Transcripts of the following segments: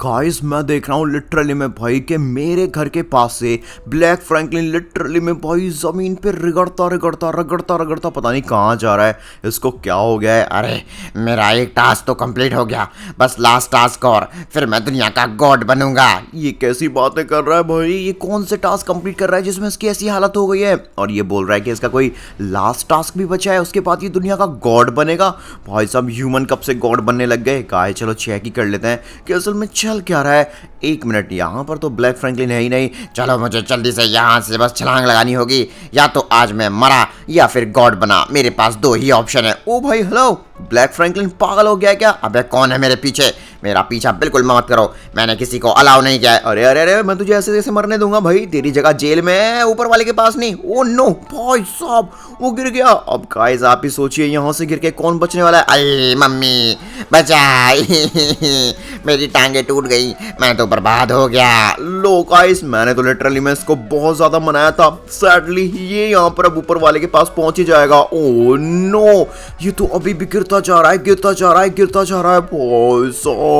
Guys मैं देख रहा हूँ लिटरली में भाई कि मेरे घर के पास से ब्लैक फ्रैंकलिन लिटरली में भाई जमीन पे रगड़ता रगड़ता रगड़ता रगड़ता पता नहीं कहाँ जा रहा है। इसको क्या हो गया है? अरे मेरा एक टास्क तो कंप्लीट हो गया, बस लास्ट टास्क और फिर मैं दुनिया का गॉड बनूंगा। ये कैसी बातें कर रहा है भाई? ये कौन से टास्क कंप्लीट कर रहा है जिसमें इसकी ऐसी हालत हो गई है? और ये बोल रहा है कि इसका कोई लास्ट टास्क भी बचा है, उसके बाद ये दुनिया का गॉड बनेगा। भाई साहब ह्यूमन कब से गॉड बनने लग गए? गाय चलो चेक ही कर लेते हैं कि असल में चल क्या रहा है। एक मिनट, यहाँ पर तो ब्लैक फ्रैंकलिन है ही नहीं। चलो मुझे जल्दी से यहाँ से बस छलांग लगानी होगी, या तो आज मैं मरा या फिर गॉड बना। मेरे पास दो ही ऑप्शन है। ओ भाई हेलो, ब्लैक फ्रैंकलिन पागल हो गया है क्या? अबे कौन है मेरे पीछे? मेरा पीछा बिल्कुल मत करो, मैंने किसी को अलाउ नहीं किया है। अरे अरे अरे, मैं तुझे ऐसे जैसे मरने दूंगा भाई। तेरी जगह जेल में है, ऊपर वाले के पास नहीं। ओ नो भाई साहब, वो गिर गया। अब गाइस आप ही सोचिए, यहाँ से गिर के कौन बचने वाला है? अरे मम्मी बचाई मेरी टांगे टूट गई, मैं तो बर्बाद हो गया। लो गाइस, मैंने तो लिटरली में इसको बहुत ज्यादा मनाया था। सैडली ये यहाँ पर अब ऊपर वाले के पास पहुंच ही जाएगा। ओ नो, ये तो अभी भी गिरता जा रहा है, गिरता जा रहा है, गिरता जा रहा है। भाई साहब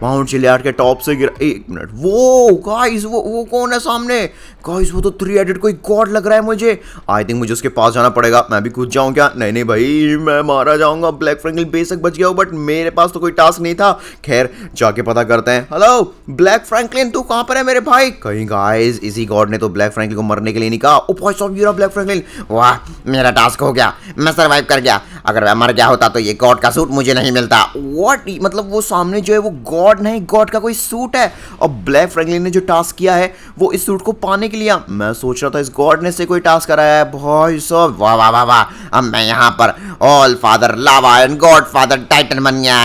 माउंट चिलियाड के टॉप से गिरा। एक मिनट, वो गाइस वो कौन है सामने? गाइस वो तो 3 हेडेड कोई गॉड लग रहा है मुझे। आई थिंक मुझे उसके पास जाना पड़ेगा। मैं भी कूद जाऊं क्या? नहीं नहीं भाई, मैं मारा जाऊंगा। ब्लैक फ्रैंकलिन बेशक बच गया हो, बट मेरे पास तो कोई टास्क नहीं था। खैर जाके पता करते हैं। हेलो ब्लैक फ्रैंकलिन, तू कहां पर है मेरे भाई? कहीं गाइस इसी गॉड ने तो ब्लैक फ्रैंकलिन को मरने के लिए नहीं कहा। ओ भाई साहब ये रहा ब्लैक फ्रैंकलिन। वाह मेरा टास्क हो गया, मैं सर्वाइव कर गया। अगर मैं मर गया होता तो ये गॉड का सूट मुझे नहीं मिलता। व्हाट? मतलब वो सामने जो है वो गॉड नहीं, गॉड का कोई सूट है। और ब्लैक फ्रैंकलिन ने जो टास्क किया है वो इस सूट को पाने के लिए। मैं सोच रहा था इस गॉड ने से कोई टास्क कराया है। भाई साहब वाह वाह वाह वाह, अब मैं यहाँ पर all father lava and God father Titan बन गया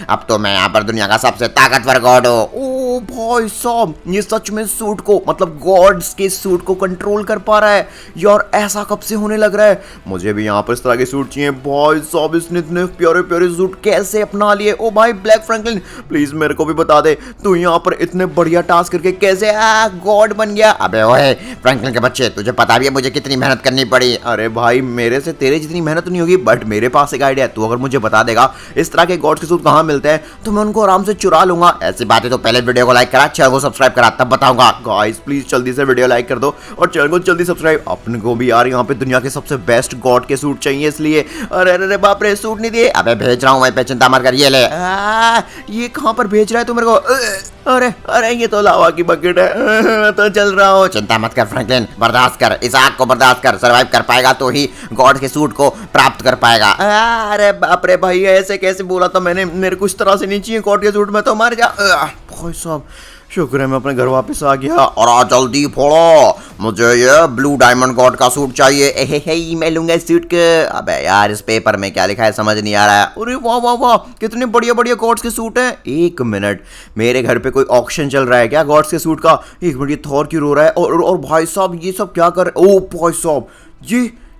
अब तो मैं यहाँ पर दुनिया का सबसे ताकतवर गॉड हूँ। ओ भाई साहब, ये सच में सूट को मतलब गॉड्स के सूट को कंट्रोल कर पा रहा है यार। ऐसा कब से होने लग रहा है? मुझे भी यहाँ पर इस तरह के सूट चाहिए। भाई साहब इसने इतने प्यारे प्यारे सूट कैसे अपना लिए? ओ भाई ब्लैक फ्रैंकलिन प्लीज मेरे को भी बता दे, तू यहाँ पर इतने बढ़िया टास्क करके कैसे गॉड बन गया? अबे ओए फ्रैंकलिन के बच्चे, तुझे पता भी है मुझे कितनी मेहनत करनी पड़ी। अरे भाई मेरे से तेरे जितनी मेहनत नहीं होगी, बट मेरे पास एक आइडिया है। तू अगर मुझे बता देगा इस तरह के गॉड्स के सूट कहाँ मिलते हैं तो मैं उनको आराम से चुरा लूंगा। ऐसी बातें तो पहले वीडियो को लाइक करा, चैनल को सब्सक्राइब करा, तब बताऊंगा। गाइस प्लीज जल्दी से वीडियो लाइक कर दो और चैनल को जल्दी सब्सक्राइब। अपने को भी यार यहाँ पे दुनिया के सबसे बेस्ट गॉड के सूट चाहिए, इसलिए। अरे अरे बाप रे, सूट नहीं दिए। अबे भेज रहा हूँ मैं, पे चिंता मत कर, ये ले। ये कहाँ पर भेज रहा है तू मेरे को? अरे अरे ये तो लावा की बकेट है। तो चल रहा हूँ। चिंता मत कर फ्रैंकलिन, बर्दाश्त कर, इस आग को बर्दाश्त कर। सर्वाइव कर पाएगा तो ही गॉड के सूट को प्राप्त कर पाएगा। अरे बाप रे भाई, ऐसे कैसे बोला था मैंने? मेरे को इस तरह से नहीं चाहिए गॉड के सूट में, तो मर जा। भाई साहब शुक्र है मैं अपने घर वापस आ गया। और आ जल्दी फोड़ो, मुझे ये ब्लू डायमंड गॉड का सूट चाहिए। मैं लूंगा इस सूट के। अबे यार इस पेपर में क्या लिखा है समझ नहीं आ रहा है। अरे वाह वाह वाह, कितने बढ़िया बढ़िया गॉड्स के सूट हैं। एक मिनट, मेरे घर पे कोई ऑक्शन चल रहा है क्या गॉड्स के सूट का? एक मिनट, ये थॉर क्यों रो रहा है? और भाई साहब ये सब क्या कर? ओ भाई साहब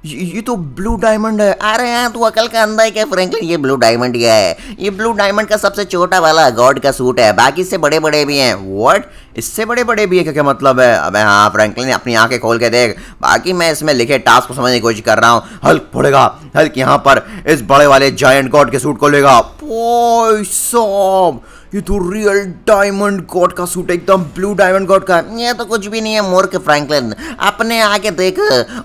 ये तो ब्लू डायमंड है। अरे यार तू अकल का अंधा है क्या फ्रैंकलिन? ये ब्लू डायमंड क्या है? ये ब्लू डायमंड का सबसे छोटा वाला गॉड का सूट है, बाकी से बड़े बड़े भी हैं। व्हाट? इससे बड़े बड़े भी है? क्या मतलब है? अबे हाँ फ्रैंकलिन, अपनी आंखें खोल के देख। बाकी मैं इसमें लिखे टास्क को समझने की कोशिश कर रहा हूँ। हल्क फोड़ेगा, हल्क यहाँ पर इस बड़े वाले जायंट गॉड के सूट को लेगा। भाई साहब ये तो रियल डायमंड गॉड का सूट है, एकदम ब्लू डायमंड गॉड का। ये तो कुछ भी नहीं है मूर्ख फ्रैंकलिन, अपने आके देख,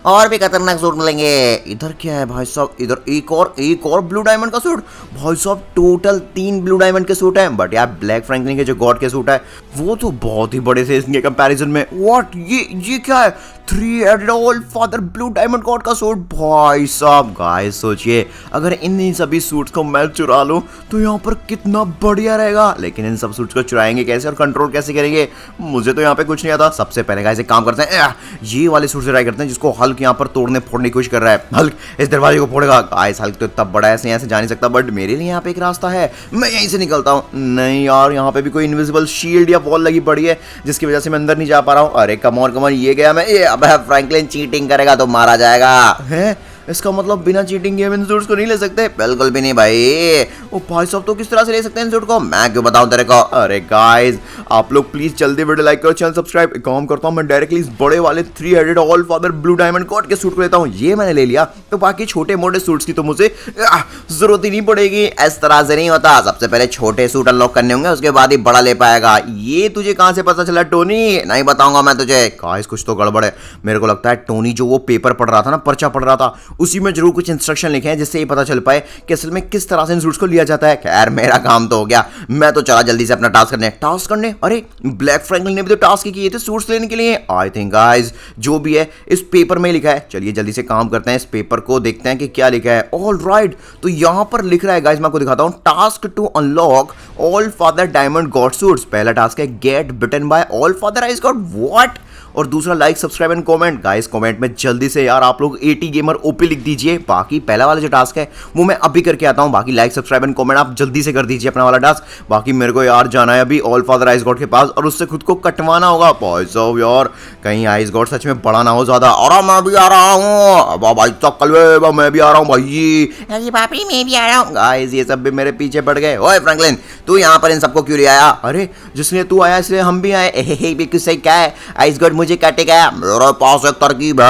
और भी खतरनाक सूट मिलेंगे। इधर क्या है भाई साहब? इधर एक और ब्लू डायमंड का सूट। भाई साहब टोटल 3 ब्लू डायमंड के सूट हैं। बट यार ब्लैक फ्रैंकलिन के जो गॉड के सूट है वो तो बहुत ही बड़े थे इसके कंपैरिजन में। व्हाट? ये क्या है? 3 headed all father blue diamond god का सूट। भाई साहब गाइस सोचिए, अगर इन सभी सूट्स को मैं चुरा लूं तो यहाँ पर कितना बढ़िया रहेगा। लेकिन इन सब सूट्स को चुराएंगे कैसे और कंट्रोल कैसे करेंगे? मुझे तो यहाँ पे कुछ नहीं आता। सबसे पहले गाइस एक काम करते हैं, ये वाले सूट से ट्राई करते हैं जिसको हल्क यहाँ पर तोड़ने फोड़ने की कोशिश कर रहा है। हल्क इस दरवाजे को फोड़ेगा। गाइस हल्क तो इतना बड़ा है, ऐसे यहाँ से जा नहीं सकता, बट मेरे लिए यहाँ पे एक रास्ता है, मैं यहीं से निकलता हूँ। नहीं यार, यहाँ पे भी कोई इनविजिबल शील्ड या वॉल लगी पड़ी है जिसकी वजह से मैं अंदर नहीं जा पा रहा हूँ। अरे कम ऑन ये गया मैं। अब फ्रैंकलिन चीटिंग करेगा तो मारा जाएगा। है इसका मतलब बिना चीटिंग के हम इन सूट्स को नहीं ले सकते? बिल्कुल भी नहीं भाई। ओ भाई साहब, तो किस तरह से ले सकते हैं इन सूट को? मैं क्यों बताऊं तेरे को? अरे गाइस, आप लोग प्लीज जल्दी वीडियो लाइक करो, चैनल सब्सक्राइब। एक काम करता हूँ, मैं डायरेक्टली इस बड़े वाले 3 headed all father blue diamond god के सूट को लेता हूँ। ये मैंने ले लिया, तो बाकी छोटे मोटे सूट्स की तो मुझे जरूरत ही नहीं पड़ेगी। इस तरह से नहीं होता, सबसे पहले छोटे सूट अनलॉक करने होंगे, उसके बाद ही बड़ा ले पाएगा। ये तुझे कहां से पता चला टोनी? नहीं बताऊंगा मैं तुझे। गाइस, कुछ तो गड़बड़ है। मेरे को लगता है टोनी जो वो पेपर पढ़ रहा था ना, पर्चा पढ़ रहा था, उसी में जरूर कुछ इंस्ट्रक्शन लिखे हैं जिससे ये पता चल पाए कि असल में किस तरह से इन सूट्स को लिया जाता है। खैर मेरा काम तो हो गया, मैं तो चला जल्दी से अपना टास्क करने। टास्क करने? अरे ब्लैक फ्रैंकलिन ने भी तो टास्क किए थे सूट्स लेने के लिए। आई थिंक गाइस, जो भी है इस पेपर में लिखा है। चलिए जल्दी से काम करते हैं, इस पेपर को देखते हैं कि क्या लिखा है। ऑल राइट, तो यहां पर लिख रहा है गाइस, मैं आपको दिखाता हूं, task two unlock All father diamond god suits. पहला टास्क है get bitten by All Father ice god. What? और दूसरा like subscribe and comment. Guys comment में जल्दी से यार आप लोग 80 गेमर ओपी लिख दीजिए। बाकी पहला वाला जो टास्क है वो मैं अभी करके आता हूं। बाकी लाइक सब्सक्राइब एंड कमेंट आप जल्दी से कर दीजिए अपना वाला टास्क। बाकी मेरे को यार जाना है अभी ऑल फादर आइस गॉड के पास और उससे खुद को कटवाना होगा। भाई साहब यार, कहीं आइस गॉड सच में बड़ा ना हो ज्यादा। और मैं भी आ रहा हूँ भाई, चक्कल मैं भी आ रहा हूँ भाई। अरे बाप रे, मैं भी आ रहा हूँ। गाइस ये सब भी मेरे पीछे पड़ गए। ओए फ्रैंकलिन, तू यहाँ पर इन सबको क्यों ले आया? अरे जिसने तू आया इसलिए हम भी आए। बिल्कुल सही, क्या है आइस गॉड मुझे काटेगा? मेरे पास एक तरकीब है,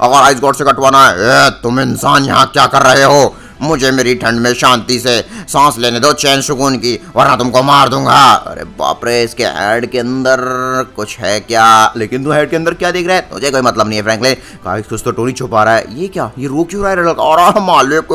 अगर आइस गॉड से कटवाना है। तुम इंसान यहाँ क्या कर रहे हो? मुझे मेरी ठंड में शांति से सांस लेने दो, चैन सुकून की, वरना तुमको मार दूंगा। अरे बाप रे, इसके हेड के अंदर कुछ है क्या? लेकिन तू हेड के अंदर क्या देख रहा है? तुझे कोई मतलब नहीं है फ्रैंकलिन। गाइस कुछ तो टोनी छुपा रहा है। ये क्या, ये रो क्यों रहा है? और मालिक,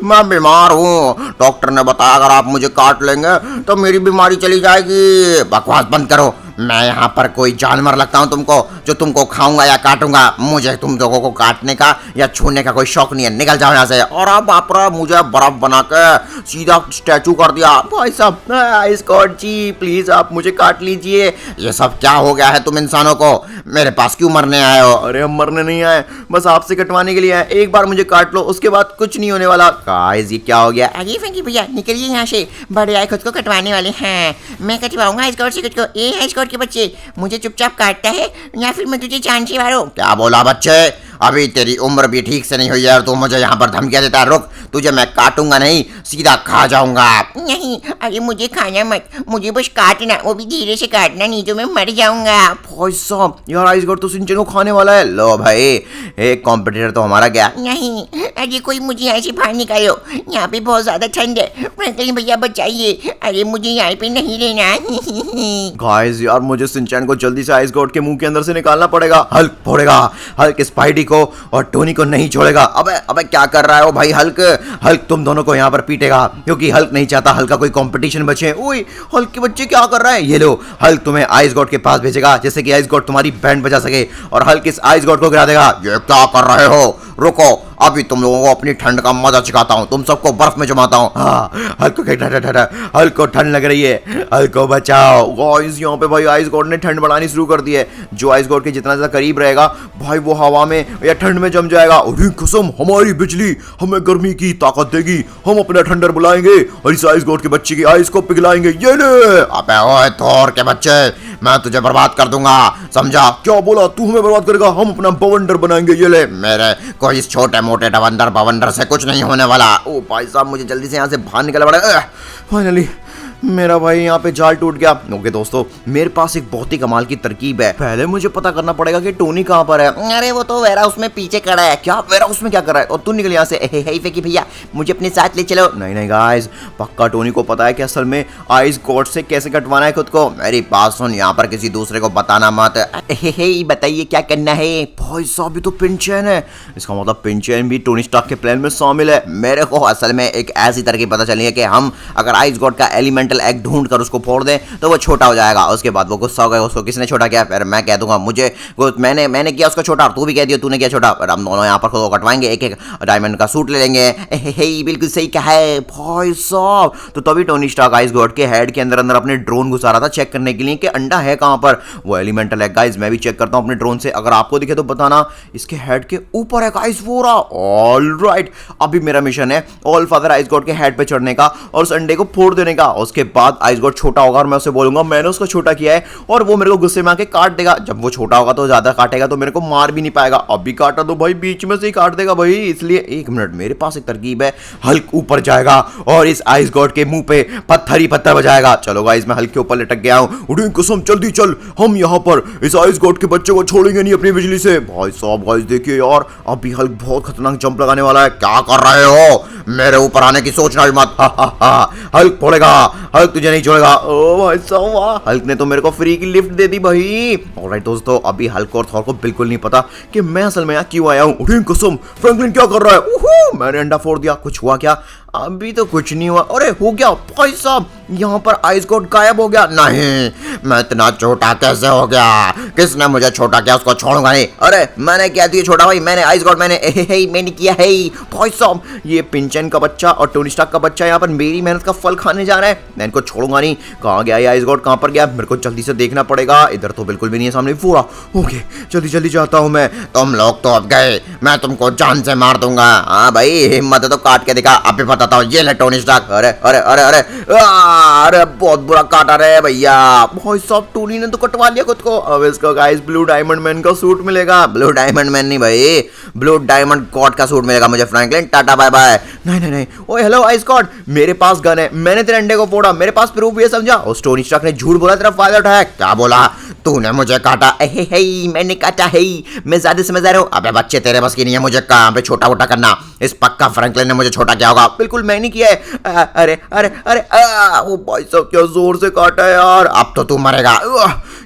मैं बीमार हूँ, डॉक्टर ने बताया अगर आप मुझे काट लेंगे तो मेरी बीमारी चली जाएगी। बकवास बंद करो। मैं यहाँ पर कोई जानवर लगता हूँ तुमको जो तुमको खाऊंगा या काटूंगा? मुझे तुम लोगों को काटने का या छूने का कोई शौक नहीं है, निकल जाओ यहाँ से। और अब आप मुझे बर्फ बना के सीधा स्टैचू कर दिया। भाई साहब, आइस गॉड जी प्लीज आप मुझे काट लीजिए। ये सब क्या हो गया है तुम इंसानों को? मेरे पास क्यों मरने आए हो? अरे हम मरने नहीं आए, बस आपसे कटवाने के लिए आए। एक बार मुझे काट लो, उसके बाद कुछ नहीं होने वाला। गाइस ये क्या हो गया? अरे फंकी भैया निकलिए यहाँ से, बड़े आए खुद को कटवाने वाले हैं। मैं कटवाऊंगा आइस गॉड से खुद को। ए आइस गॉड के बच्चे, मुझे चुपचाप काटता है या फिर मैं तुझे जान से मारूं? क्या बोला बच्चे? अभी तेरी उम्र भी ठीक से नहीं हुई है और तू मुझे यहाँ पर धमकियां देता है। रुक, तुझे मैं काटूंगा नहीं, सीधा खा जाऊंगा। नहीं, अरे मुझे खाना मत, मुझे बस काटना, वो भी धीरे से काटना, नहीं तो मैं मर जाऊंगा। भाई साहब यार, आइस गॉड तो सिंचन को खाने वाला है। लो भाई, एक कॉम्पिटिटर तो हमारा गया। नहीं, अरे कोई मुझे यहाँ से बाहर निकालो, यहाँ पे बहुत ज्यादा ठंड है। फ्रैंकलिन भैया बचाइए, अरे मुझे यहाँ पे नहीं रहना। गाइस यार, मुझे सिंचन को जल्दी से आइस गॉड के मुंह के अंदर से निकालना पड़ेगा। हल्क फोड़ेगा, हल्क स्पाइडी को और टोनी को नहीं छोड़ेगा। अबे क्या कर रहा है वो भाई? हल्क तुम दोनों को यहाँ पर पीटेगा, क्योंकि हल्क नहीं चाहता हल्क का कोई कंपटीशन बचे। ओए हल्क के बच्चे क्या कर रहा है? ये लो, हल्क तुम्हें आइस गॉड के पास भेजेगा जैसे कि आइस गॉड तुम्हारी बैंड बजा सके और हल्क इस आइस गॉड को गिरा देगा। ये क्या कर रहे हो? रुको, अभी तुम लोगों को अपनी ठंड का मजा सिखाता हूँ, तुम सबको बर्फ में जमाता हूँ। हाँ, हल्क को ठंड लग रही है, हल्क को बचाओ। गाइस यहाँ पे भाई आइस गॉड ने ठंड बढ़ानी शुरू कर दी है। जो आइस गॉड के जितना ज्यादा करीब रहेगा भाई वो हवा में या ठंड में जम जाएगा। अरे कसम, हमारी बिजली हमें गर्मी की ताकत देगी, हम अपना ठंडर बुलाएंगे और इस आइस गॉड के बच्चे की आइस को पिघलाएंगे। ये ले। अबे ओए थोर के बच्चे, मैं तुझे बर्बाद कर दूंगा, समझा? क्या बोला? तू हमें बर्बाद करेगा? हम अपना बवंडर बनाएंगे। ये ले। मेरे को इस छोटे मोटे बवंडर से कुछ नहीं होने वाला। ओ भाई साहब, मुझे जल्दी से यहाँ से बाहर निकलना पड़ेगा। फाइनली मेरा भाई यहाँ पे जाल टूट गया। ओके दोस्तों, मेरे पास एक बहुत ही कमाल की तरकीब है। पहले मुझे पता करना पड़ेगा कि टोनी कहाँ पर है। अरे वो तो वेरा उसमें पीछे खड़ा है। क्या वेरा उसमें क्या कर रहा है? और तू निकल यहाँ से। फेंकी भैया मुझे अपने साथ ले चलो। नहीं गाइस, पक्का टोनी को पता है कि असल में आइस गॉड से कैसे कटवाना है खुद को। मेरी बात सुन, यहाँ पर किसी दूसरे को बताना मत। बताइए क्या करना है? भाई साहब ये तो पिन चैन है, इसका मतलब पिन चैन भी टोनी स्टार्क के प्लान में शामिल है। मेरे को असल में एक ऐसी तरकीब पता चली है कि हम अगर आइस गॉड का एलिमेंटल एग ढूंढ कर उसको फोड़ दें तो वो छोटा हो जाएगा। उसके बाद वो गुस्सा हो गया, उसको किसने छोटा किया? फिर मैं कह दूंगा मुझे मैंने किया उसको छोटा और तू भी कह दिया तूने किया छोटा। और हम दोनों यहाँ पर खुद को कटवाएंगे, एक एक डायमंड का सूट ले लेंगे। बिल्कुल सही कहा है भाई साहब। तो तभी टोनी स्टार्क आइस गॉड के हेड के अंदर अपने ड्रोन घुसा रहा था चेक करने के लिए कि अंडा है कहां पर। वो एलिमेंटल है गाइस, मैं भी चेक करता हूं अपने ड्रोन से, अगर आपको दिखे तो बताना। इसके हेड के ऊपर है गाइस वो रहा। ऑलराइट, अभी मेरा मिशन है ऑल फादर आइस गॉड के हेड पे चढ़ने का और उस अंडे को फोड़ देने का। उसके उसके बाद आइस गॉड छोटा होगा और मैं उसे बोलूंगा मैंने उसको छोटा किया है, और वो मेरे को गुस्से में आके काट देगा। जब वो छोटा होगा तो ज्यादा काटेगा तो मेरे को मार भी नहीं पाएगा। अभी काटा तो भाई बीच में से ही काट देगा भाई, इसलिए एक मिनट, मेरे पास एक तरकीब है। हल्क ऊपर जाएगा और इस आइस गॉड के मुंह पे पत्थर ही पत्थर बजाएगा। चलो गाइस, मैं हल्क के ऊपर लटक गया हूँ। उड़ीन कसम जल्दी चल, हम यहाँ पर इस आइस गॉड के बच्चे को छोड़ेंगे नहीं अपनी बिजली से। भाई साहब गाइस देखिए यार, अभी हल्क बहुत खतरनाक जंप लगाने वाला है। क्या कर रहे हो, मेरे ऊपर आने की सोचना भी मत। हल्क फोड़ेगा, हल्क तुझे नहीं छोड़ेगा। ओ भाई साहब वाह, हल्क ने तो मेरे को फ्री की लिफ्ट दे दी भाई। ऑलराइट दोस्तों, अभी हल्क और थॉर को बिल्कुल नहीं पता कि मैं असल में यहाँ क्यों आया हूँ। उड़ीन कसम, फ्रैंकलिन क्या कर रहा है? मैंने अंडा फोड़ दिया, कुछ हुआ क्या? अभी तो कुछ नहीं हुआ। अरे हो गया भाई साहब, यहाँ पर आइस गॉड गायब हो गया। नहीं, मैं इतना छोटा कैसे हो गया? किसने मुझे छोटा किया? उसको छोड़ूंगा नहीं। अरे मैंने क्या दिया छोटा भाई? मैंने आइस गॉड मैंने किया है। भाई साहब, ये पिंचन का बच्चा और टोनी स्टार्क का बच्चा यहाँ पर मेरी मेहनत का फल खाने जा रहा है। मैं इनको छोड़ूंगा नहीं। कहाँ गया ये आइस गॉड, कहाँ पर गया? मेरे को जल्दी से देखना पड़ेगा। इधर तो बिल्कुल भी नहीं है सामने। पूरा ओके, जल्दी जल्दी जाता हूँ मैं। तुम लोग तो अब गए, मैं तुमको जान से मार दूंगा। हाँ भाई, हिम्मत है तो काट के दिखा, अभी बताता हूँ। ये ले टोनी स्टार्क। अरे अरे अरे अरे अरे, बहुत बुरा काटा रे भैया। भाई साहब, टोनी ने तो कटवा लिया खुद को। अब इसको गाइस ब्लू डायमंड मैन का सूट मिलेगा। ब्लू डायमंड मैन नहीं भाई, ब्लू डायमंड गॉड का सूट मिलेगा मुझे। Franklin tata bye bye. नहीं नहीं नहीं, ओए हेलो आइस गॉड, मेरे पास गन है, मैंने तेरे अंडे को फोड़ा, मेरे पास प्रूफ भी है, समझा? और टोनी स्टार्क ने झूठ बोला, तेरा फायदा उठाया। क्या बोला? तूने मुझे काटा? मैंने काटा है, मैं ज्यादा समझदार हूँ। अबे बच्चे, तेरे बस की नहीं है मुझे कहाँ पे छोटा वोटा करना। इस पक्का फ्रैंकलिन ने मुझे छोटा किया होगा। बिल्कुल मैंने किया है। अरे अरे अरे, वो भाई साहब क्या जोर से काटा है यार। अब तो तू मरेगा।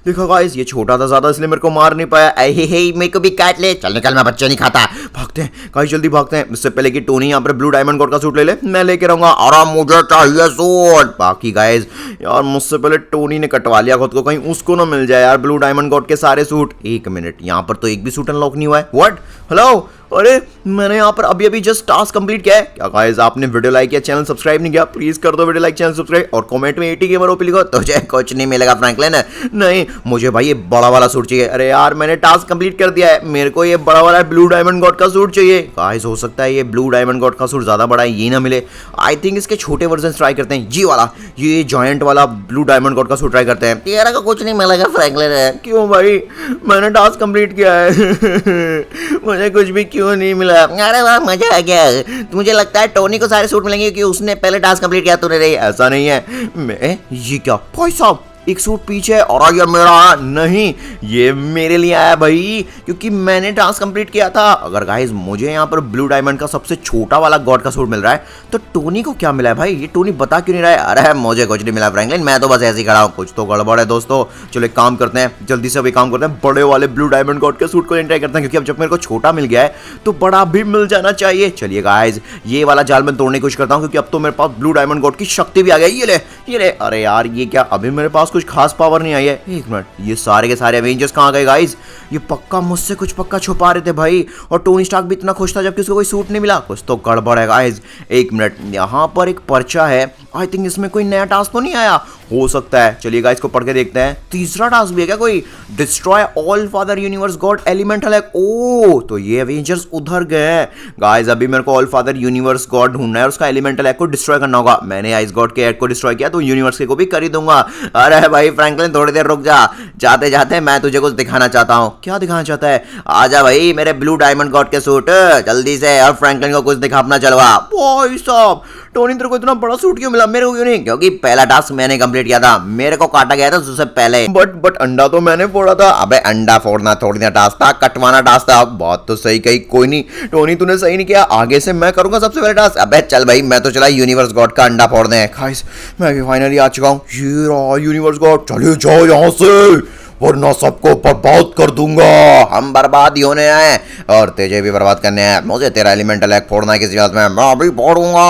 देखो गाइस, ये छोटा था ज्यादा, इसलिए मेरे को मार नहीं पाया। मेरे को भी काट ले। चल निकल, मैं बच्चे नहीं खाता। भागते हैं गाइस, जल्दी भागते हैं। इससे पहले कि टोनी यहाँ पर ब्लू डायमंड गॉड का सूट ले ले, मैं लेके रहूंगा। और मुझे चाहिए सूट। बाकी गाइस यार, मुझसे पहले टोनी ने कटवा लिया खुद को, कहीं उसको ना मिल जाए यार ब्लू डायमंड गॉड के सारे सूट। एक मिनट, यहाँ पर तो एक भी सूट अनलॉक नहीं हुआ है। व्हाट? हेलो, अरे मैंने यहाँ पर अभी जस्ट टास्क कंप्लीट किया है। क्या गाइस, आपने वीडियो लाइक किया, चैनल सब्सक्राइब नहीं किया? प्लीज कर दो वीडियो लाइक, चैनल सब्सक्राइब, और कमेंट में 80 गेमर ओपी लिखो। तुझे कुछ नहीं मिलेगा फ्रैंकलिन। नहीं, मुझे भाई ये बड़ा वाला सूट चाहिए। अरे यार, मैंने टास्क कंप्लीट कर दिया है, मेरे को ये बड़ा वाला ब्लू डायमंड गॉड का सूट चाहिए। गाइस हो सकता है ये ब्लू डायमंड गॉड का सूट ज्यादा बड़ा है, ये ना मिले। आई थिंक इसके छोटे वर्जन ट्राई करते हैं। ये वाला, ये जॉइंट वाला ब्लू डायमंड गॉड का सूट ट्राई करते हैं। तेरा को कुछ नहीं मिलेगा फ्रैंकलिन। क्यों भाई? मैंने टास्क कंप्लीट किया है। मुझे कुछ भी क्यों नहीं मिला? अरे वाह, मजा आ गया। मुझे लगता है टोनी को सारे सूट मिलेंगे क्योंकि उसने पहले टास्क कंप्लीट किया, तूने नहीं। ऐसा नहीं है। मैं ये क्या भाई साहब, एक सूट पीछे और ये मेरा नहीं, ये मेरे लिए आया भाई, क्योंकि मैंने टास्क कंप्लीट किया था। अगर गाइस मुझे यहाँ पर ब्लू डायमंड का सबसे छोटा वाला गॉड का सूट मिल रहा है, तो टोनी को क्या मिला है भाई? ये टोनी बता क्यों नहीं रहा है? अरे मुझे कुछ नहीं मिला फ्रैंकलिन, मैं तो बस ऐसे ही खड़ा हूँ। कुछ तो गड़बड़ है दोस्तों। चलो एक काम करते हैं, जल्दी से अभी काम करते हैं, बड़े वाले ब्लू डायमंड गॉड के सूट को ट्राई करते हैं, क्योंकि अब जब मेरे को छोटा मिल गया है तो बड़ा भी मिल जाना चाहिए। चलिए गाइस, ये वाला जाल मैं तोड़ने की कोशिश करता हूँ, क्योंकि अब तो मेरे पास ब्लू डायमंड गॉड की शक्ति भी आ गई। ये ले, ये ले। अरे यार, ये क्या, अभी मेरे पास कुछ खास पावर नहीं आई है। एक मिनट, ये सारे के सारे अवेंजर्स कहाँ गए गाइस? ये पक्का मुझसे कुछ पक्का छुपा रहे थे भाई। और टोनी स्टार्क भी इतना खुश था जबकि उसको कोई सूट नहीं मिला। कुछ तो गड़बड़ है गाइस। एक मिनट, यहाँ पर एक पर्चा है, आई थिंक इसमें कोई नया टास्क तो नहीं आया, हो सकता है। चलिए गाइस, को पढ़ के देखते हैं। तीसरा टास्क भी है क्या कोई? Destroy all father universe God elemental है। ओ, तो ये अवेंजर्स उधर गए गाइस। अभी मेरे को ऑल फादर यूनिवर्स गॉड ढूंढना है और उसका एलिमेंटल एक्ट को डिस्ट्रॉय करना होगा। मैंने आइस गॉड के एक्ट को डिस्ट्रॉय किया, तो यूनिवर्स के को भी कर ही दूंगा। अरे भाई फ्रैंकलिन, थोड़ी देर रुक जा। जाते जाते मैं तुझे कुछ दिखाना चाहता हूँ। क्या दिखाना चाहता है? आजा भाई मेरे ब्लू डायमंड गॉड के सूट जल्दी से, और फ्रैंकलिन को कुछ दिखा अपना चलवा। भाई साहब, टोनी तेरे को इतना बड़ा सूट क्यों मिला, मेरे को क्यों नहीं? क्योंकि पहला टास्क मैंने कंप्लीट किया था, मेरे को काटा गया था उससे पहले। बट अंडा तो मैंने फोड़ा था। अबे अंडा फोड़ना थोड़ी ना टास्क था, कटवाना टास्क था। बात तो सही कही। कोई नहीं टोनी, तूने सही नहीं किया, आगे से मैं करूंगा सबसे पहले टास्क। अबे चल भाई, मैं तो चला यूनिवर्स गॉड का अंडा फोड़ने। गाइस, मैं भी फाइनली आ चुका हूँ। ये रहा यूनिवर्स गॉड। चले जाओ यहाँ से, वरना सबको बर्बाद कर दूंगा। हम बर्बाद ही होने आए और तुझे भी बर्बाद करने आए। मुझे तेरा एलिमेंटल एक्ट फोड़ना है किसी बात में, मैं भी फोड़ूंगा।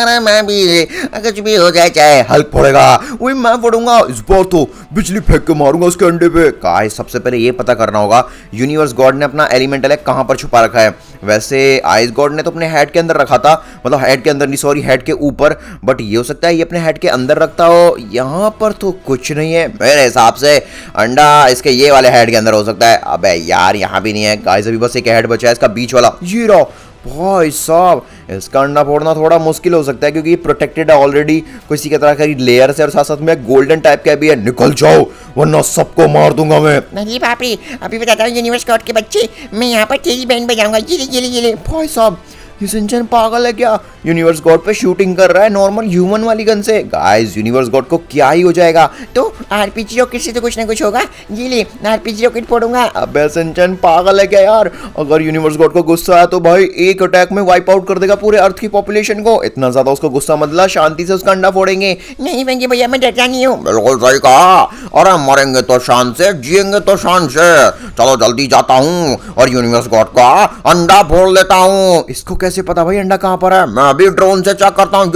अरे मैं भी, कुछ भी हो जाए, चाहे हल्क फोड़ेगा, वही मैं फोड़ूंगा। इस बार तो बिजली फेंक के मारूंगा उसके अंडे पे। गाइस, सबसे पहले ये पता करना होगा यूनिवर्स गॉड ने अपना एलिमेंटल एक्ट कहाँ पर छुपा रखा है। वैसे आइस गॉड ने तो अपने हेड के अंदर रखा था, मतलब हेड के अंदर नहीं, सॉरी हेड के ऊपर। बट ये हो सकता है ये अपने हेड के अंदर रखता हो। यहाँ पर तो कुछ नहीं है मेरे हिसाब से। अंडा इसके ये वाले हेड के अंदर हो सकता है। अबे यार, यहाँ भी नहीं है गाइस, अभी बस एक हेड बचा है इसका बीच वाला। ये रहा भाई साहब, इसका अंडा फोड़ना थोड़ा मुश्किल हो सकता है क्योंकि ये प्रोटेक्टेड है ऑलरेडी किसी की तरह की लेयर से, और साथ साथ में गोल्डन टाइप का भी है। निकल जाओ वरना सबको मार दूंगा मैं। नहीं बाप रे, अभी बताता हूँ यूनिवर्स गॉड के बच्चे, मैं यहाँ पर तेरी बैंड बजाऊंगा। ये ले। भाई साहब ये सिंचन पागल है क्या? यूनिवर्स गॉड पे शूटिंग कर रहा है नॉर्मल ह्यूमन वाली गन से। गाइस यूनिवर्स गॉड को क्या ही हो जाएगा? तो आरपीजी रॉकेट से तो कुछ ना कुछ होगा। ये ले, आरपीजी रॉकेट फोड़ूंगा। अबे सिंचन पागल है क्या यार? अगर यूनिवर्स गॉड को गुस्सा आया तो भाई एक अटैक में वाइप आउट कर देगा पूरे अर्थ की पॉपुलेशन को। इतना ज्यादा उसको गुस्सा मत ला, शांति से उसका अंडा फोड़ेंगे। नहीं फ्रैंकी भैया, मैं डरता नहीं हूँ। बिल्कुल सही कहा। अरे मरेंगे तो शान से, जिएंगे तो शान से। चलो जल्दी जाता हूँ और यूनिवर्स गॉड का अंडा फोड़ लेता हूँ। इसको कैसे पता भाई अंडा कहाँ पर है? मैं अभी ड्रोन से चेक करता हूँ।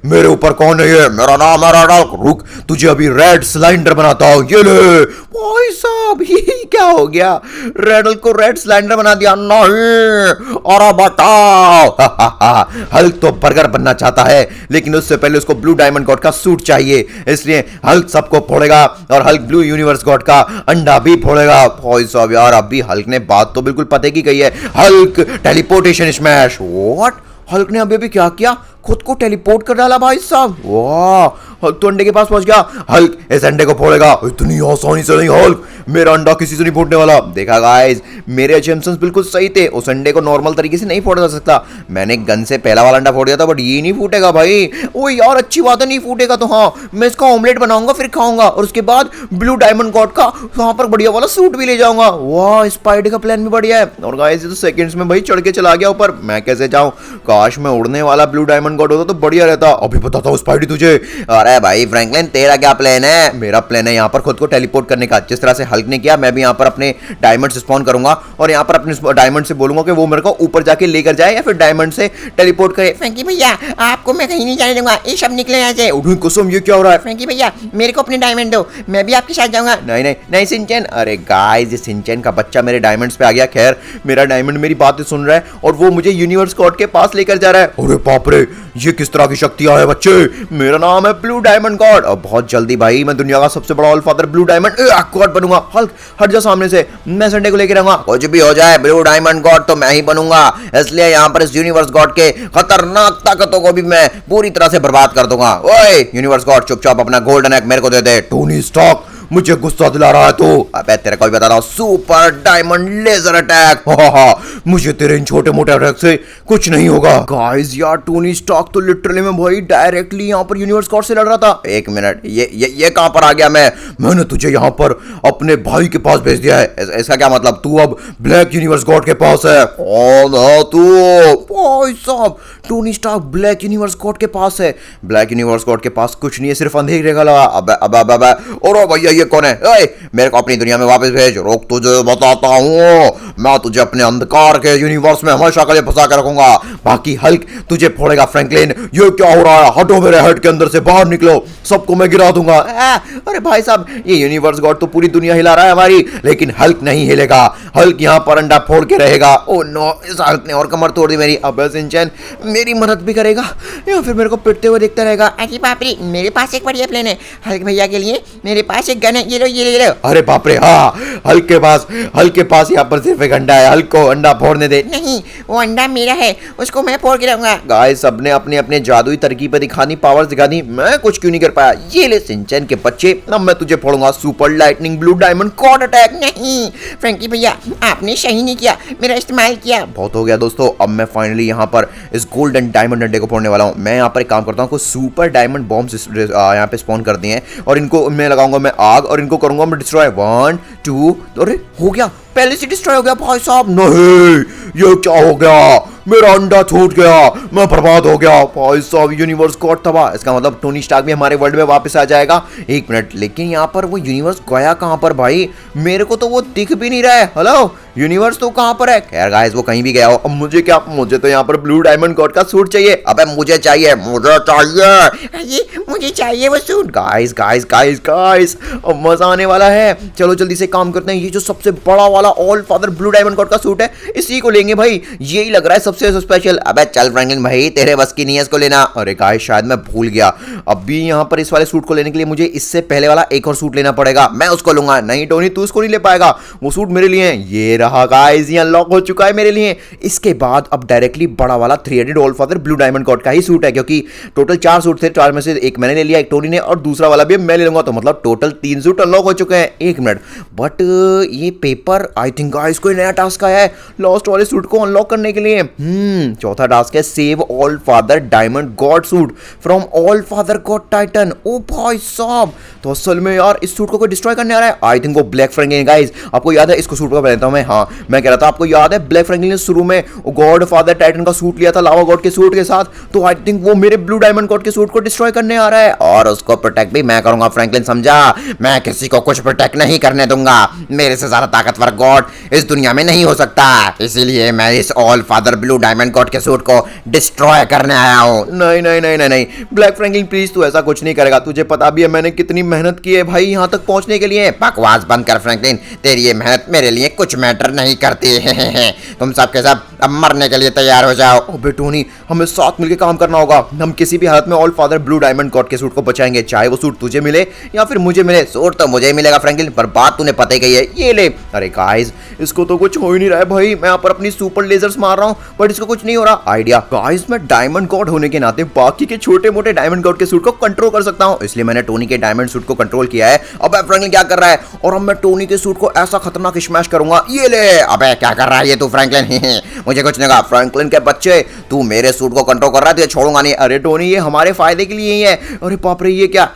मेरे ऊपर कौन है ये? मेरा नाम है रेडल। रुक, तुझे अभी रेड सिलेंडर बनाता हूँ। ये ले। भाई साहब ये क्या हो गया? रेडल को रेड सिलेंडर बना दिया। नहीं, अरे बताओ। हल्क तो बर्गर बनना चाहता है लेकिन उससे पहले उसको ब्लू डायमंड गॉड का सूट चाहिए, इसलिए हल्क सबको फोड़ेगा और हल्क ब्लू यूनिवर्स गॉड का अंडा भी फोड़ेगा। भाई साहब यार अभी हल्क ने बात तो बिल्कुल पते की कही है। Hulk teleportation smash. What? Hulk ने अभी क्या किया? खुद को टेलीपोर्ट कर डाला भाई साहब। वाह, हल्क तो अंडे के पास पहुंच गया। हल्क इस अंडे को फोड़ेगा। इतनी आसानी से नहीं हल्क, मेरा अंडा किसी से नहीं फूटने वाला। देखा गाइस, मेरे असम्पशंस बिल्कुल सही थे। उस अंडे को नॉर्मल तरीके से नहीं फोड़ा जा सकता। मैंने गन से पहला वाला अंडा फोड़ दिया था, बट ये नहीं फूटेगा भाई। ओ यार अच्छी बात है, नहीं फूटेगा तो हाँ मैं इसका ऑमलेट बनाऊंगा फिर खाऊंगा, और उसके बाद ब्लू डायमंड गॉड का वहां पर बढ़िया वाला सूट भी ले जाऊंगा। वाह, स्पाइडर का प्लान भी बढ़िया है। और गाइस ये तो सेकंड्स में भाई चढ़ के चला गया ऊपर। मैं कैसे जाऊं? काश मैं उड़ने वाला ब्लू डायमंड गॉड होता तो बढ़िया रहता। अभी बताता हूँ स्पाइडी तुझे। अरे भाई फ्रैंकलिन, तेरा क्या प्लान है? मेरा प्लान है यहाँ पर खुद को टेलीपोर्ट करने का। जिस तरह से हल्क ने किया, मैं भी यहाँ पर अपने डायमंड स्पॉन करूंगा और यहाँ पर अपने डायमंड से बोलूंगा कि वो मेरे को ऊपर जाके लेकर जाए या फिर डायमंड से टेलीपोर्ट करे। फ्रैंकी भैया आपको मैं कहीं नहीं जाने दूंगा। ये सब निकले यहाँ से। उठूं कसम, ये क्या हो रहा है? फ्रैंकी भैया मेरे को अपने डायमंड दो, मैं भी आपके साथ जाऊंगा। नहीं नहीं नहीं सिंचन। अरे गाइस ये सिंचन का बच्चा मेरे डायमंड्स पे आ गया। खैर मेरा डायमंड मेरी बातें सुन रहा है और वो मुझे यूनिवर्स गॉड के पास लेकर जा रहा है। अरे बाप रे, ये किस तरह की शक्तियां है बच्चे? मेरा नाम है ब्लू डायमंड गॉड और बहुत जल्दी भाई मैं दुनिया का सबसे बड़ा ऑलफादर ब्लू डायमंड गॉड बनूंगा। हल्क हट जा सामने से, मैं संडे को लेकर आऊंगा। कुछ भी हो जाए ब्लू डायमंड गॉड तो मैं ही बनूंगा, इसलिए यहाँ पर इस यूनिवर्स गॉड के खतरनाक ताकतों को भी मैं पूरी तरह से बर्बाद कर दूंगा। ओए यूनिवर्स गॉड, चुपचाप अपना गोल्डन एग मेरे को दे दे। टोनी स्टार्क मुझे गुस्सा दिला रहा है तो? अबे तेरे को भी बता रहा हूँ, सुपर डायमंड लेजर अटैक। मुझे तेरे इन छोटे मोटे अटैक से कुछ नहीं होगा। गाइस यार टोनी स्टार्क तो लिटरली में भाई डायरेक्टली यहाँ पर यूनिवर्स गॉड से लड़ रहा था। एक मिनट, ये कहां पर आ गया? मैंने तुझे यहाँ पर अपने भाई के पास भेज दिया है। इसका क्या मतलब? तू अब ब्लैक यूनिवर्स गॉड के पास है। कौन है तू? भाई साहब Tony Stark black universe god के पास है। ब्लैक यूनिवर्स गॉड के पास कुछ नहीं है, सिर्फ अंधेरे का लगा। अब और भैया ये कौन है? ओए मेरे को अपनी दुनिया में वापस भेज। रोक, तुझे बताता हूँ, मैं तुझे अपने अंधकार के यूनिवर्स में हमेशा के लिए फंसा कर रखूंगा। बाकी हल्क तुझे फोड़ेगा। फ्रैंकलिन ये क्या हो रहा है? हटो मेरे हेड के अंदर से, बाहर निकलो, सबको मैं गिरा दूंगा। अरे भाई साहब ये यूनिवर्स गॉड तो पूरी दुनिया हिला रहा है हमारी, लेकिन हल्क नहीं हिलेगा। हल्क यहाँ पर अंडा फोड़ के रहेगा। ओ नो, इस हल्क ने और कमर तोड़ दी मेरी। अब सिंचन मेरी मदद भी करेगा या फिर मेरे को पिटते हुए देखता रहेगा? अरे बाप रे, मेरे पास एक बढ़िया प्लान है हल्क भैया के लिए। मेरे पास एक गन है, ये लो। अरे बाप रे, हाँ हल्क के पास यहाँ पर सिर्फ एक अंडा है। हल्क को अंडा फोड़ने दे। नहीं, वो अंडा मेरा है, उसको मैं फोड़ के रहूंगा। गाइस सबने अपने अपने जादुई तरकीबें दिखानी, पावर्स दिखानी, मैं कुछ क्यों नहीं कर पाया। ये ले सिंचन के बच्चे, अब मैं तुझे फोड़ूंगा। Super lightning blue diamond god attack. नहीं फ्रैंकी भैया, आपने सही नहीं किया, मेरा इस्तेमाल किया। बहुत हो गया दोस्तों, अब मैं फाइनली यहाँ पर इस गोल्डन डायमंड अंडे को फोड़ने वाला हूँ। मैं यहाँ पर एक काम करता हूँ, कुछ सुपर डायमंड बॉम्ब्स यहाँ पे स्पॉन कर दिए हैं और इनको मैं लगाऊंगा मैं आग और इनको करूंगा मैं डिस्ट्रॉय। 1 2, अरे हो गया, पहले से डिस्ट्रॉय हो गया। भाई साहब नहीं, ये क्या हो गया? मेरा अंडा छूट गया, मैं बर्बाद हो गया। भाई साहब यूनिवर्स गॉड तबाह। इसका मतलब टोनी स्टार्क भी हमारे वर्ल्ड में वापस आ जाएगा। एक मिनट, लेकिन यहाँ पर वो यूनिवर्स गया कहाँ पर भाई? मेरे को तो वो दिख भी नहीं रहा है। हेलो यूनिवर्स तो कहाँ पर है? खैर गाइस वो कहीं भी गया हो, अब मुझे क्या, मुझे तो यहाँ पर ब्लू डायमंड गॉड का सूट चाहिए। अबे मुझे चाहिए। मुझे चाहिए वो सूट। गाइस अब मजा आने वाला है। चलो जल्दी से काम करते हैं। ये जो सबसे बड़ा वाला वाला all father blue diamond god का सूट है, इसी को लेंगे भाई, यही लग रहा है सबसे स्पेशल। अबे चल फ्रैंकलिन भाई, तेरे बस की नहीं है इसको लेना। अरे गाइस शायद मैं भूल गया, अभी यहाँ पर इस वाले सूट को लेने के लिए मुझे इससे पहले वाला एक और सूट लेना पड़ेगा, मैं उसको लूंगा। नहीं टोनी तू उसको नहीं ले पाएगा, वो सूट मेरे लिए है। ये रहा गाइस, ये अनलॉक हो चुका है मेरे लिए। इसके बाद अब डायरेक्टली बड़ा वाला 3 all father blue diamond god का ही सूट है, क्योंकि टोटल 4 सूट थे, 4 में से एक मैंने ले लिया, एक टोनी ने, और दूसरा वाला भी मैं ले लूंगा, तो मतलब टोटल 3 सूट अनलॉक हो चुके हैं। 1 मिनट, बट ये पेपर आई थिंक गाइस कोई नया टास्क आया है लॉस्ट वाले सूट को अनलॉक करने के लिए। चौथा टास्क है save all father diamond god suit from all father god titan. ओ भाई साहब, तो असल में यार इस सूट को कोई डिस्ट्रॉय करने आ रहा है। आई थिंक वो ब्लैक फ्रैंकलिन गाइस, आपको याद है इसको सूट को पहनता हूं मैं। हाँ मैं कह रहा था आपको याद है ब्लैक फ्रैंकलिन ने शुरू में गॉड फादर टाइटन का सूट लिया था लावा गॉड के सूट के साथ, तो आई थिंक वो मेरे ब्लू डायमंड गॉड के सूट को डिस्ट्रॉय करने आ रहा है, और उसको प्रोटेक्ट भी मैं करूंगा फ्रैंकलिन, समझा? मैं किसी को कुछ प्रोटेक्ट नहीं करने दूंगा, मेरे से ज्यादा ताकतवर गॉड इस दुनिया में नहीं हो सकता, इसीलिए मैं इस all father blue diamond god के सूट को डिस्ट्रॉय करने आया हूँ। नहीं नहीं नहीं नहीं नहीं ब्लैक फ्रैंकलिन प्लीज तू ऐसा कुछ नहीं करेगा, तुझे पता भी है मैंने कितनी मेहनत की है भाई यहाँ तक पहुंचने के लिए। बकवास बंद कर फ्रैंकलिन, तेरी ये मेहनत मेरे लिए कुछ मैटर नहीं करती है। तुम सब के सब अब मरने के लिए तैयार हो जाओ। ओबे टोनी, हमें साथ मिलकर काम करना होगा, हम किसी भी हालत में all father blue diamond god के सूट को बचाएंगे, चाहे वो सूट तुझे मिले या फिर मुझे मिले। सूट तो मुझे ही मिलेगा फ्रैंकलिन, पर बात तूने पता ही कही है, ये ले। अरे गाइस इसको तो कुछ हो ही नहीं रहा है भाई, मैं यहाँ पर अपनी सुपर लेजर्स मार रहा हूँ बट इसको कुछ नहीं हो रहा। आइडिया गाइस, मैं डायमंड गॉड होने के नाते बाकी के छोटे मोटे डायमंड गॉड के सूट को कंट्रोल कर सकता हूँ, इसलिए मैंने टोनी के डायमंड सूट को कंट्रोल किया है। अब फ्रैंकलिन क्या कर रहा है, और अब मैं टोनी के सूट को ऐसा खतरनाक स्मैश करूंगा, ये ले। अबे क्या कर रहा है ये तू फ्रैंकलिन? मुझे कुछ नहीं कहा। फ्रैंकलिन के बच्चे, तू मेरे सूट को कंट्रोल कर रहा है, तुझे छोड़ूंगा नहीं। अरे टोनी ये हमारे फायदे के लिए ही है। अरे बाप रे ये क्या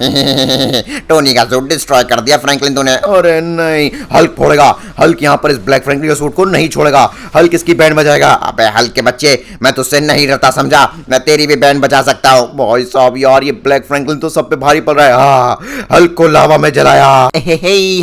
टोनी का सूट डिस्ट्रॉय कर दिया फ्रैंकलिन तूने। अरे नहीं, हल्क फोड़ेगा, हल्क यहाँ पर इस ब्लैक फ्रैंकलिन के सूट को नहीं छोड़ेगा, हल्क इसकी बैंड बजाएगा। अबे हल्क के बच्चे, मैं तुझसे नहीं डरता समझा, मैं तेरी भी बैंड बजा सकता हूँ। भाई साहब यार ये ब्लैक फ्रैंकलिन तो सब पे भारी पड़ रहा है। हाँ, हल्क को लावा में जलाया।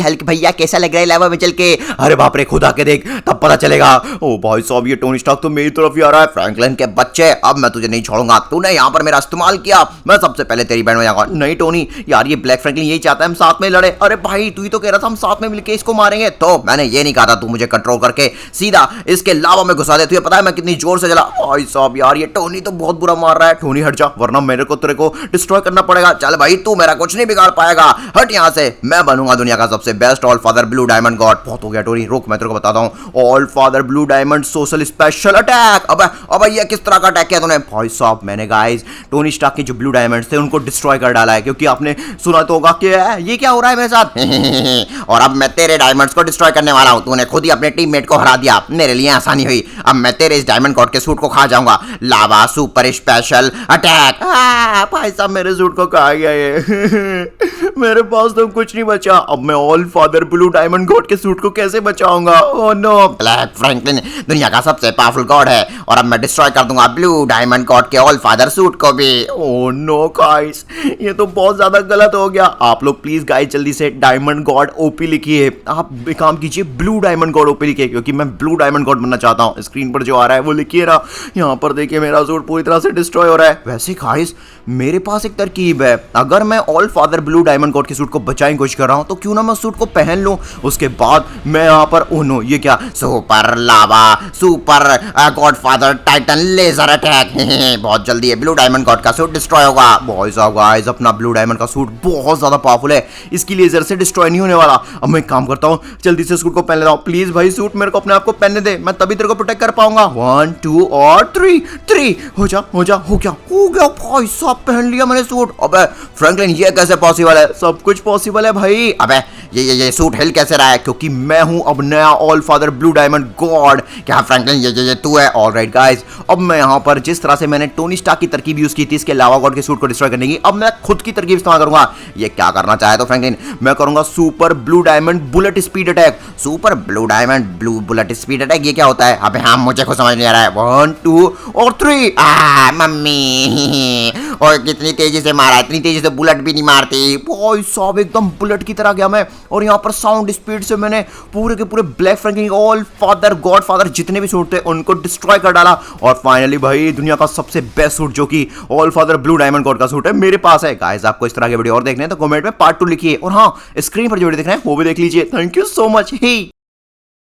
हल्क भैया कैसा लग रहा है लावा में चल के? अरे बाप रे, खुद आके देख तब पता चलेगा। ओ भाई साहब ये टोनी स्टार्क तो मेरी तरफ ही आ रहा है। फ्रैंकलिन के बच्चे, अब मैं तुझे नहीं छोड़ूंगा, तूने यहाँ पर मेरा इस्तेमाल किया, मैं सबसे पहले तेरी बैंड बजाऊंगा। नहीं टोनी यार, ये ब्लैक फ्रैंकलिन यही चाहता है हम साथ में लड़े। अरे भाई तू ही तो कह रहा था हम साथ में मिलके इसको मारेंगे। तो मैंने ये नहीं कहा था, तू मुझे कंट्रोल करके सीधा इसके लावा में घुसा दे। तुझे पता है मैं कितनी जोर से जला? भाई साहब यार ये टोनी तो बहुत बुरा मार रहा है। टोनी हट जा, वरना मेरे को तेरे को डिस्ट्रॉय करना पड़ेगा। चल भाई, तू मेरा कुछ नहीं बिगाड़ पाएगा, हट यहाँ से। मैं बनूंगा दुनिया का सबसे best all father blue diamond God. बहुत हो गया टोनी, रुक मैं तेरे को बताता हूँ। All father blue diamond social special attack. अब ये किस तरह का अटैक किया तूने? भाई साहब मैंने गाइस टोनी स्टार्क के जो ब्लू डायमंड्स थे उनको डिस्ट्रॉय कर डाला है, क्योंकि आपने सुना तो होगा कि ये क्या हो रहा है मेरे साथ। और अब मैं तेरे डायमंड्स को डिस्ट्रॉय करने वाला हूँ। तूने खुद ही अपने टीममेट को हरा दिया, मेरे लिए आसानी हुई। अब मैं तेरे इस डायमंड गॉड के सूट को खा जाऊंगा। लावा सुपर स्पेशल अटैक। भाई साहब मेरे सूट को कहा गया ये मेरे पास तो कुछ नहीं बचा। अब मैं all father blue diamond god के सूट को कैसे बचाऊंगा? Oh no. ब्लैक फ्रैंकलिन दुनिया का सबसे पावरफुल गॉड है, और अब मैं डिस्ट्रॉय कर दूंगा ब्लू डायमंड गॉड के ऑल फादर सूट को भी। ओह नो गाइस, ये तो बहुत ज्यादा गलत हो गया। आप लोग प्लीज गाइस जल्दी से डायमंड गॉड ओपी लिखिए। आप एक काम कीजिए, ब्लू डायमंड गॉड ओपी लिखिए, क्योंकि मैं ब्लू डायमंड गॉड बनना चाहता हूँ। स्क्रीन पर जो आ रहा है वो लिखिए ना। यहाँ पर देखिए मेरा सूट पूरी तरह से डिस्ट्रॉय हो रहा है। वैसे गाइस मेरे पास एक तरकीब है, अगर मैं all father blue diamond god के सूट को बचाने की कोशिश कर रहा हूँ तो क्यों ना मैं सूट को पहन लूं, उसके बाद मैं यहाँ पर ओह नो ये क्या, super lava super god father titan laser attack. बहुत जल्दी ये ब्लू डायमंड गॉड का सूट डिस्ट्रॉय होगा। भाई साहब गाइस अपना ब्लू डायमंड का सूट बहुत ज्यादा पावरफुल है, इसकी लेजर से डिस्ट्रॉय नहीं होने वाला। अब मैं एक काम करता हूँ, जल्दी से सूट को पहन लेता हूँ। प्लीज भाई सूट मेरे को अपने आप को पहनने दे, मैं तभी तेरे को प्रोटेक्ट कर पाऊंगा। 1 2 और 3 हो जा हो गया भाई साहब पहन लिया मैंने सूट। अबे फ्रैंकलिन ये कैसे पॉसिबल है? सब कुछ पॉसिबल है भाई। अबे ये सूट हिल कैसे रहा है? क्योंकि मैं हूं अब नया all father blue diamond God. क्या फ्रैंकलिन ये तू है? ऑलराइट गाइस, अब मैं यहाँ पर जिस तरह से मैंने टोनी स्टार्क की तरकीब यूज की थी इसके लावा गॉड के सूट को डिस्ट्रॉय करने की, अब मैं खुद की तरकीब इस्तेमाल करूंगा। ये क्या करना चाहे तो फ्रैंकलिन? मैं करूंगा super blue diamond bullet speed attack. Super blue diamond blue bullet speed attack, ये क्या होता है? अबे हाँ मुझे कुछ समझ नहीं आ रहा है। 1 2 और 3। मम्मी, और कितनी तेजी से मारा, इतनी तेजी से बुलेट भी नहीं मारती। भाई साहब एकदम बुलेट की तरह गया मैं, और यहाँ पर साउंड स्पीड से मैंने पूरे के पूरे black Franklin all father God father जितने भी सूट थे उनको डिस्ट्रॉय कर डाला। और फाइनली भाई दुनिया का सबसे बेस्ट सूट जो कि all father blue diamond god का सूट है मेरे पास है। गाइस आपको इस तरह के वीडियो और देखने हैं तो कमेंट में पार्ट 2 लिखिए, और हाँ स्क्रीन पर जो वीडियो देख रहे हैं वो भी देख लीजिए। Thank you so much. He